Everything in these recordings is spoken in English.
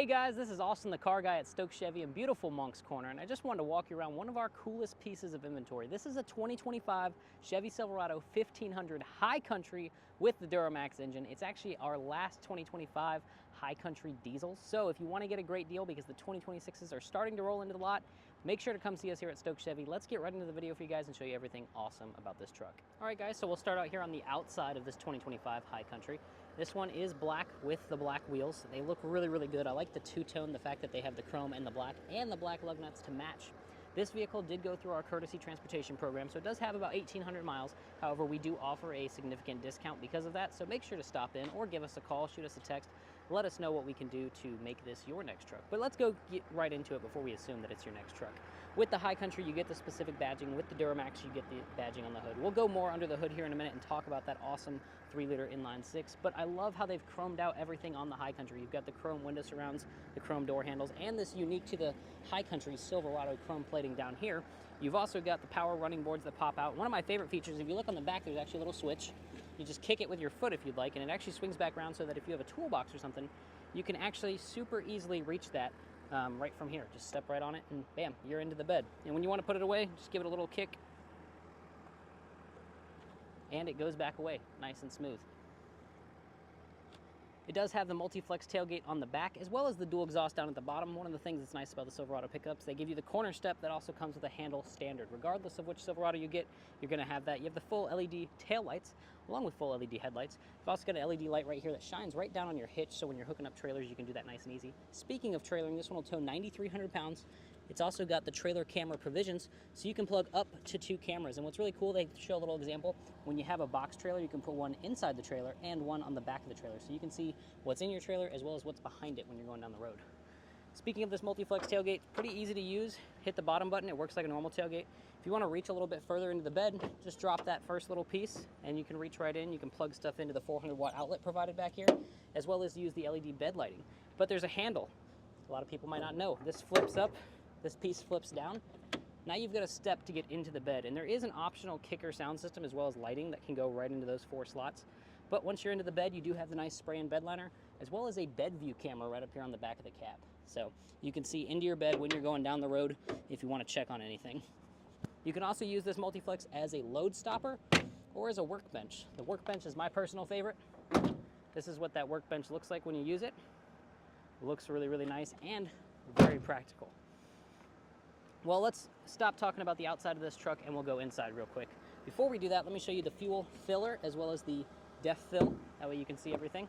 Hey guys, this is Austin the car guy at Stoke Chevy in beautiful Moncks Corner, and I just wanted to walk you around one of our coolest pieces of inventory. This is a 2025 Chevy Silverado 1500 High Country with the Duramax engine. It's actually our last 2025 High Country diesel, so if you want to get a great deal because the 2026s are starting to roll into the lot, make sure to come see us here at Stoke Chevy. Let's get right into the video for you guys and show you everything awesome about this truck. All right guys, so we'll start out here on the outside of this 2025 High Country. This one is black with the black wheels. They look really, really good. I like the two-tone, the fact that they have the chrome and the black lug nuts to match. This vehicle did go through our courtesy transportation program, so it does have about 1,800 miles. However, we do offer a significant discount because of that, so make sure to stop in or give us a call, shoot us a text, let us know what we can do to make this your next truck. But let's go get right into it before we assume that it's your next truck. With the High Country, you get the specific badging. With the Duramax, you get the badging on the hood. We'll go more under the hood here in a minute and talk about that awesome 3-liter inline six, but I love how they've chromed out everything on the High Country. You've got the chrome window surrounds, the chrome door handles, and this unique to the High Country Silverado chrome plating down here. You've also got the power running boards that pop out. One of my favorite features, if you look on the back, there's actually a little switch. You just kick it with your foot if you'd like, and it actually swings back around so that if you have a toolbox or something, you can actually super easily reach that right from here. Just step right on it and bam, you're into the bed. And when you want to put it away, just give it a little kick and it goes back away nice and smooth. It does have the multi-flex tailgate on the back as well as the dual exhaust down at the bottom. One of the things that's nice about the Silverado pickups, they give you the corner step that also comes with a handle standard. Regardless of which Silverado you get, you're going to have that. You have the full LED taillights along with full LED headlights. You've also got an LED light right here that shines right down on your hitch, so when you're hooking up trailers, you can do that nice and easy. Speaking of trailering, this one will tow 9,300 pounds. It's also got the trailer camera provisions, so you can plug up to 2 cameras. And what's really cool, they show a little example. When you have a box trailer, you can put one inside the trailer and one on the back of the trailer. So you can see what's in your trailer as well as what's behind it when you're going down the road. Speaking of this multi-flex tailgate, pretty easy to use. Hit the bottom button, it works like a normal tailgate. If you want to reach a little bit further into the bed, just drop that first little piece and you can reach right in. You can plug stuff into the 400-watt outlet provided back here, as well as use the LED bed lighting. But there's a handle. A lot of people might not know. This flips up. This piece flips down. Now you've got a step to get into the bed, and there is an optional kicker sound system as well as lighting that can go right into those 4 slots. But once you're into the bed, you do have the nice spray and bed liner, as well as a bed view camera right up here on the back of the cab. So you can see into your bed when you're going down the road if you want to check on anything. You can also use this multi-flex as a load stopper or as a workbench. The workbench is my personal favorite. This is what that workbench looks like when you use it. It looks really, really nice and very practical. Well, let's stop talking about the outside of this truck and we'll go inside real quick. Before we do that, let me show you the fuel filler as well as the def fill. That way you can see everything.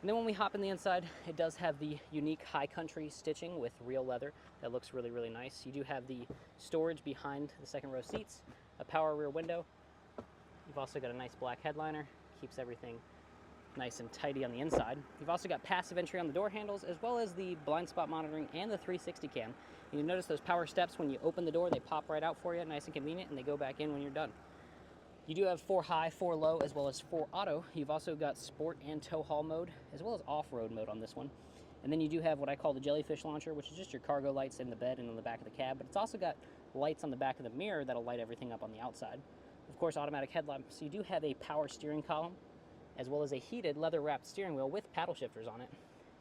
And then when we hop in the inside, it does have the unique High Country stitching with real leather. That looks really, really nice. You do have the storage behind the second row seats, a power rear window. You've also got a nice black headliner, keeps everything nice and tidy on the inside. You've also got passive entry on the door handles as well as the blind spot monitoring and the 360 cam. And you notice those power steps when you open the door, they pop right out for you, nice and convenient, and they go back in when you're done. You do have 4 high, 4 low, as well as 4 auto. You've also got sport and tow haul mode, as well as off-road mode on this one. And then you do have what I call the jellyfish launcher, which is just your cargo lights in the bed and on the back of the cab, but it's also got lights on the back of the mirror that'll light everything up on the outside. Of course, automatic headlamp, so you do have a power steering column, as well as a heated leather-wrapped steering wheel with paddle shifters on it.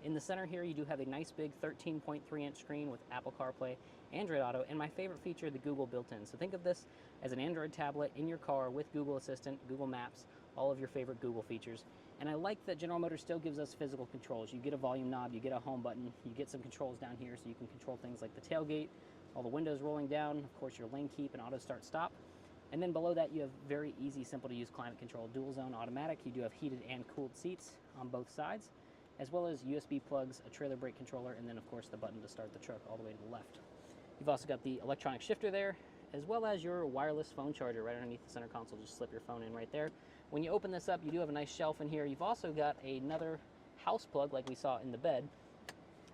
In the center here, you do have a nice big 13.3-inch screen with Apple CarPlay, Android Auto, and my favorite feature, the Google built-in. So think of this as an Android tablet in your car with Google Assistant, Google Maps, all of your favorite Google features. And I like that General Motors still gives us physical controls. You get a volume knob, you get a home button, you get some controls down here so you can control things like the tailgate, all the windows rolling down, of course your lane keep and auto start stop. And then below that, you have very easy, simple to use climate control, dual zone automatic. You do have heated and cooled seats on both sides, as well as USB plugs, a trailer brake controller, and then of course the button to start the truck all the way to the left. You've also got the electronic shifter there, as well as your wireless phone charger right underneath the center console. Just slip your phone in right there. When you open this up, you do have a nice shelf in here. You've also got another house plug like we saw in the bed.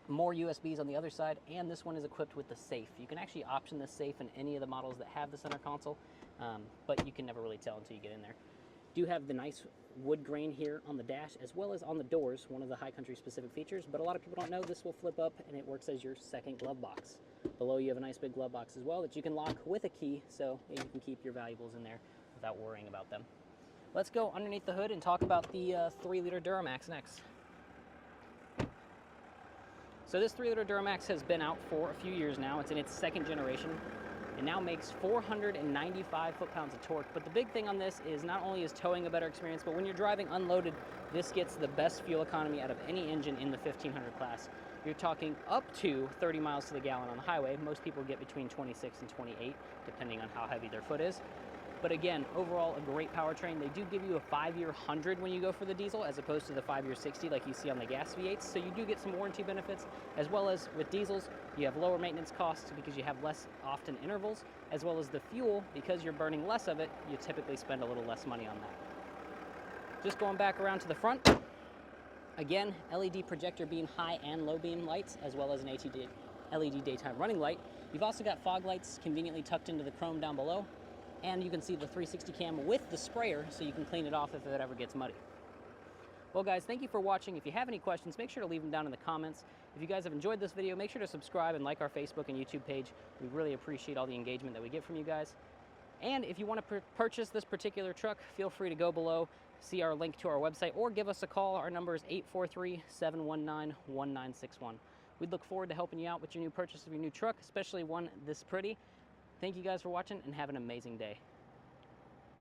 More USBs on the other side, and this one is equipped with the safe. You can actually option this safe in any of the models that have the center console, but you can never really tell until you get in there. Do have the nice wood grain here on the dash as well as on the doors, one of the High Country specific features, but a lot of people don't know this will flip up and it works as your second glove box. Below you have a nice big glove box as well that you can lock with a key, so you can keep your valuables in there without worrying about them. Let's go underneath the hood and talk about the 3-liter Duramax next. So this 3-liter Duramax has been out for a few years now. It's in its second generation. It now makes 495 foot-pounds of torque. But the big thing on this is not only is towing a better experience, but when you're driving unloaded, this gets the best fuel economy out of any engine in the 1500 class. You're talking up to 30 miles to the gallon on the highway. Most people get between 26 and 28, depending on how heavy their foot is. But again, overall, a great powertrain. They do give you a 5-year 100 when you go for the diesel, as opposed to the 5-year 60 like you see on the gas V8s. So you do get some warranty benefits, as well as with diesels, you have lower maintenance costs because you have less often intervals, as well as the fuel, because you're burning less of it, you typically spend a little less money on that. Just going back around to the front, again, LED projector beam high and low beam lights, as well as an LED daytime running light. You've also got fog lights conveniently tucked into the chrome down below. And you can see the 360 cam with the sprayer, so you can clean it off if it ever gets muddy. Well guys, thank you for watching. If you have any questions, make sure to leave them down in the comments. If you guys have enjoyed this video, make sure to subscribe and like our Facebook and YouTube page. We really appreciate all the engagement that we get from you guys. And if you want to purchase this particular truck, feel free to go below, see our link to our website, or give us a call. Our number is 843-719-1961. We'd look forward to helping you out with your new purchase of your new truck, especially one this pretty. Thank you guys for watching, and have an amazing day.